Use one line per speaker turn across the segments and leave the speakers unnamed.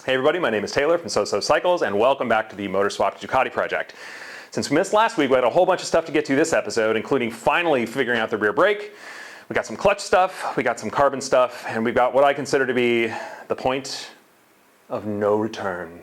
Hey everybody, my name is Taylor from SoSo Cycles, and welcome back to the Motor Swap Ducati project. Since we missed last week, we had a whole bunch of stuff to get to this episode, including finally figuring out the rear brake. We got some clutch stuff, we got some carbon stuff, and we've got what I consider to be the point of no return.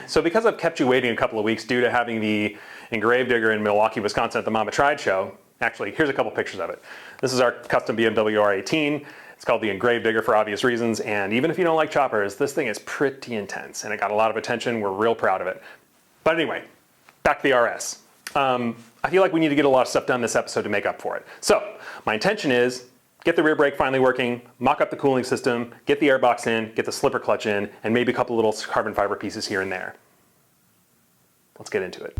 So because I've kept you waiting a couple of weeks due to having the engraved digger in Milwaukee, Wisconsin at the Mama Tried show, actually, here's a couple pictures of it. This is our custom BMW R18. It's called the engraved digger for obvious reasons, and even if you don't like choppers, this thing is pretty intense, and it got a lot of attention. We're real proud of it. But anyway, back to the RS. I feel like we need to get a lot of stuff done this episode to make up for it. So my intention is get the rear brake finally working, mock up the cooling system, get the airbox in, get the slipper clutch in, and maybe a couple little carbon fiber pieces here and there. Let's get into it.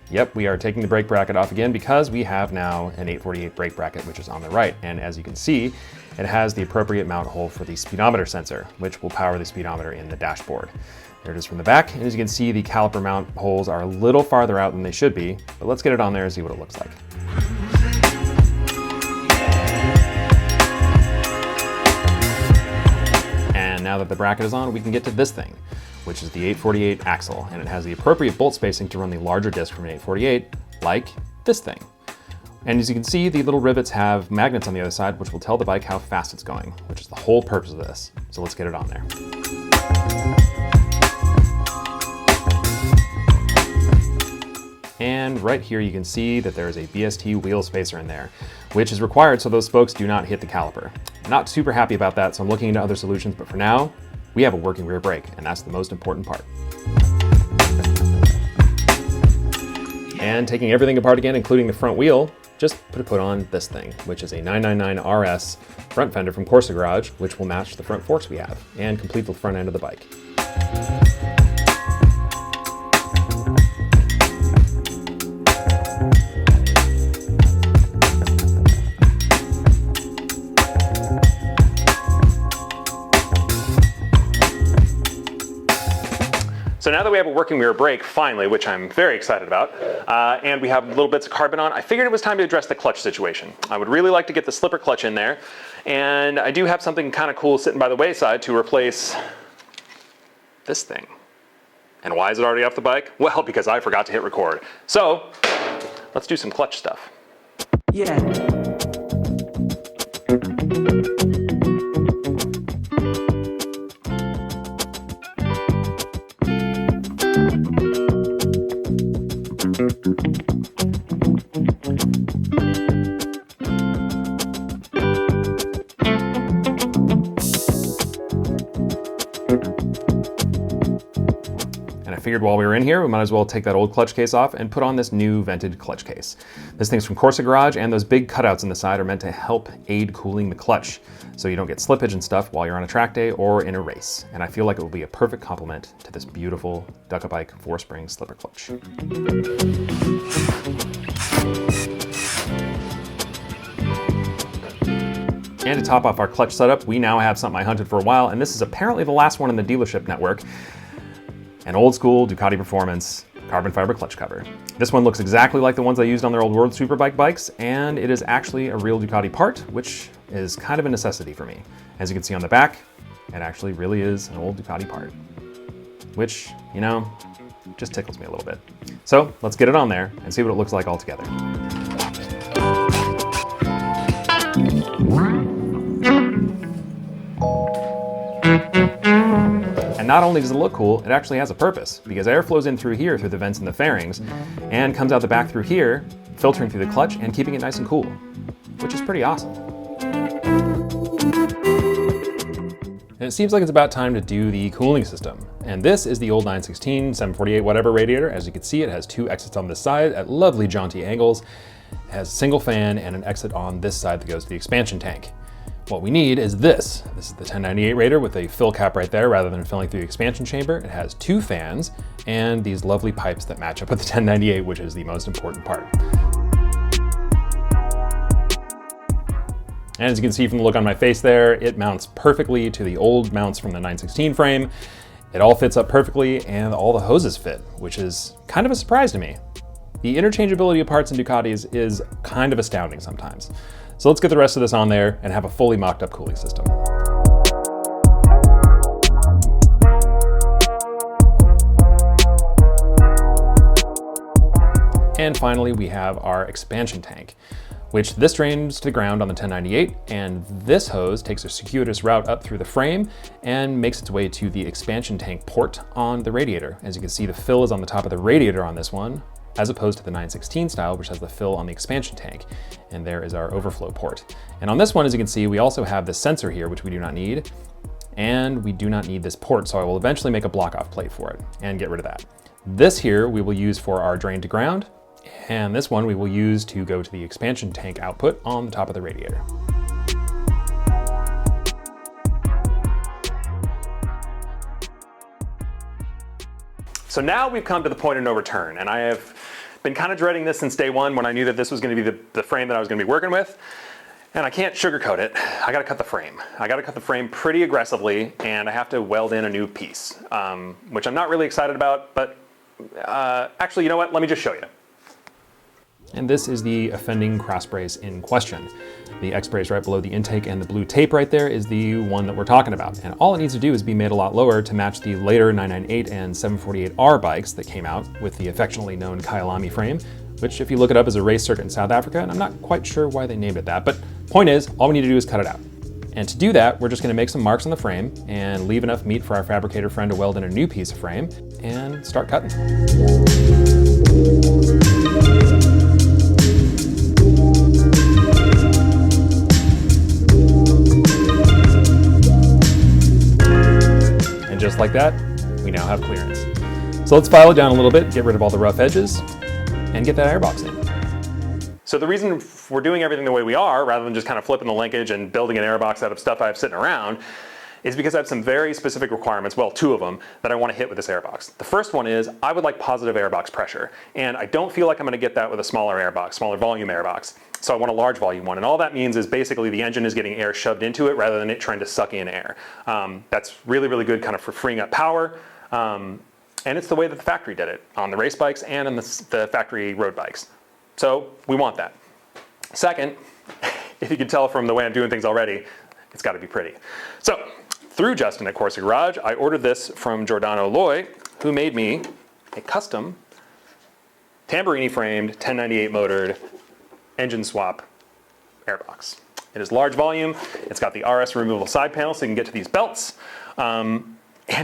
Yep, we are taking the brake bracket off again because we have now an 848 brake bracket, which is on the right. And as you can see, it has the appropriate mount hole for the speedometer sensor, which will power the speedometer in the dashboard. There it is from the back. And as you can see, the caliper mount holes are a little farther out than they should be, but let's get it on there and see what it looks like. And now that the bracket is on, we can get to this thing, which is the 848 axle, and it has the appropriate bolt spacing to run the larger disc from an 848, like this thing. And as you can see, the little rivets have magnets on the other side, which will tell the bike how fast it's going, which is the whole purpose of this. So let's get it on there. And right here you can see that there is a BST wheel spacer in there, which is required so those spokes do not hit the caliper. Not super happy about that, so I'm looking into other solutions, but for now, we have a working rear brake, and that's the most important part. And taking everything apart again, including the front wheel, just put on this thing, which is a 999 RS front fender from Corsa Garage, which will match the front forks we have and complete the front end of the bike. So now that we have a working rear brake, finally, which I'm very excited about, and we have little bits of carbon on, I figured it was time to address the clutch situation. I would really like to get the slipper clutch in there, and I do have something kind of cool sitting by the wayside to replace this thing. And why is it already off the bike? Well, because I forgot to hit record. So, let's do some clutch stuff. Yeah. And I figured while we were in here, we might as well take that old clutch case off and put on this new vented clutch case. This thing's from Corsa Garage, and those big cutouts on the side are meant to help aid cooling the clutch, so you don't get slippage and stuff while you're on a track day or in a race. And I feel like it will be a perfect complement to this beautiful Ducati 4-spring slipper clutch. And to top off our clutch setup, we now have something I hunted for a while, and this is apparently the last one in the dealership network. An old school Ducati Performance carbon fiber clutch cover. This one looks exactly like the ones I used on their old World Superbike bikes, and it is actually a real Ducati part, which is kind of a necessity for me. As you can see on the back, it actually really is an old Ducati part, which, you know, just tickles me a little bit. So let's get it on there and see what it looks like all together. And not only does it look cool, it actually has a purpose, because air flows in through here through the vents in the fairings and comes out the back through here, filtering through the clutch and keeping it nice and cool, which is pretty awesome. And it seems like it's about time to do the cooling system. And this is the old 916, 748, whatever radiator. As you can see, it has two exits on this side at lovely jaunty angles. It has a single fan and an exit on this side that goes to the expansion tank. What we need is this. This is the 1098 radiator with a fill cap right there rather than filling through the expansion chamber. It has two fans and these lovely pipes that match up with the 1098, which is the most important part. And as you can see from the look on my face there, it mounts perfectly to the old mounts from the 916 frame. It all fits up perfectly and all the hoses fit, which is kind of a surprise to me. The interchangeability of parts in Ducatis is kind of astounding sometimes. So let's get the rest of this on there and have a fully mocked up cooling system. And finally, we have our expansion tank, which this drains to the ground on the 1098, and this hose takes a circuitous route up through the frame and makes its way to the expansion tank port on the radiator. As you can see, the fill is on the top of the radiator on this one, as opposed to the 916 style, which has the fill on the expansion tank. And there is our overflow port. And on this one, as you can see, we also have the sensor here, which we do not need, and we do not need this port, so I will eventually make a block-off plate for it and get rid of that. This here we will use for our drain to ground, and this one we will use to go to the expansion tank output on the top of the radiator. So now we've come to the point of no return, and I have been kind of dreading this since day one when I knew that this was going to be the frame that I was going to be working with. And I can't sugarcoat it. I got to cut the frame. I got to cut the frame pretty aggressively, and I have to weld in a new piece, which I'm not really excited about, but actually, you know what? Let me just show you. And this is the offending cross brace in question. The X brace right below the intake and the blue tape right there is the one that we're talking about. And all it needs to do is be made a lot lower to match the later 998 and 748R bikes that came out with the affectionately known Kyalami frame, which if you look it up is a race circuit in South Africa, and I'm not quite sure why they named it that, but point is, all we need to do is cut it out. And to do that, we're just gonna make some marks on the frame and leave enough meat for our fabricator friend to weld in a new piece of frame and start cutting. Just like that, we now have clearance. So let's file it down a little bit, get rid of all the rough edges, and get that airbox in. So the reason we're doing everything the way we are, rather than just kind of flipping the linkage and building an airbox out of stuff I have sitting around, is because I have some very specific requirements, well, two of them, that I want to hit with this airbox. The first one is I would like positive airbox pressure, and I don't feel like I'm going to get that with a smaller airbox, smaller volume airbox. So I want a large volume one, and all that means is basically the engine is getting air shoved into it rather than it trying to suck in air. That's really, really good kind of for freeing up power, and it's the way that the factory did it on the race bikes and on the factory road bikes. So we want that. Second, if you can tell from the way I'm doing things already, it's got to be pretty. So through Justin at Corsa Garage, I ordered this from Giordano Loy, who made me a custom Tamburini framed, 1098 motored, engine swap airbox. It is large volume, it's got the RS removable side panel so you can get to these belts, and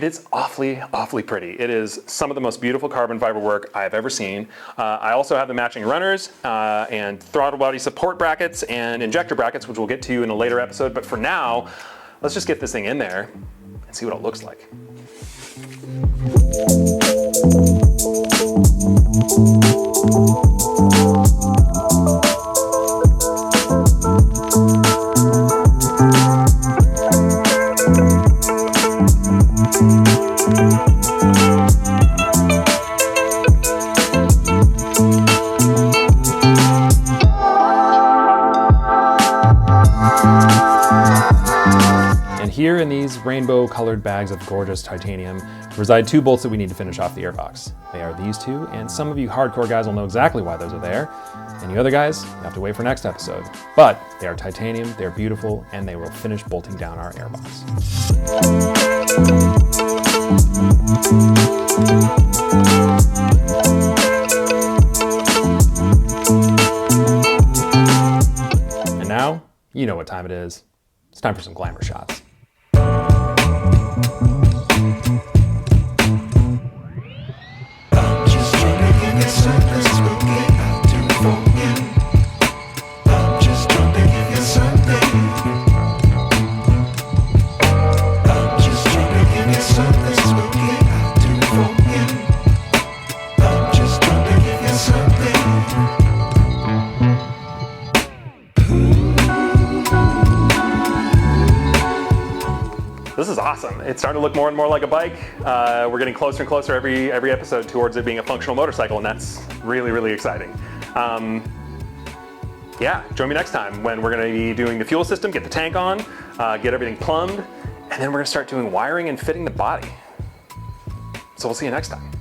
it's awfully, awfully pretty. It is some of the most beautiful carbon fiber work I've ever seen. I also have the matching runners and throttle body support brackets and injector brackets, which we'll get to in a later episode, but for now, let's just get this thing in there and see what it looks like. Here in these rainbow colored bags of gorgeous titanium reside two bolts that we need to finish off the airbox. They are these two, and some of you hardcore guys will know exactly why those are there. And you other guys, you have to wait for next episode. But they are titanium, they're beautiful, and they will finish bolting down our airbox. And now, you know what time it is. It's time for some glamour shots. This is awesome. It's starting to look more and more like a bike. We're getting closer and closer every episode towards it being a functional motorcycle, and that's really, really exciting. yeah, join me next time when we're gonna be doing the fuel system, get the tank on, get everything plumbed, and then we're gonna start doing wiring and fitting the body. So we'll see you next time.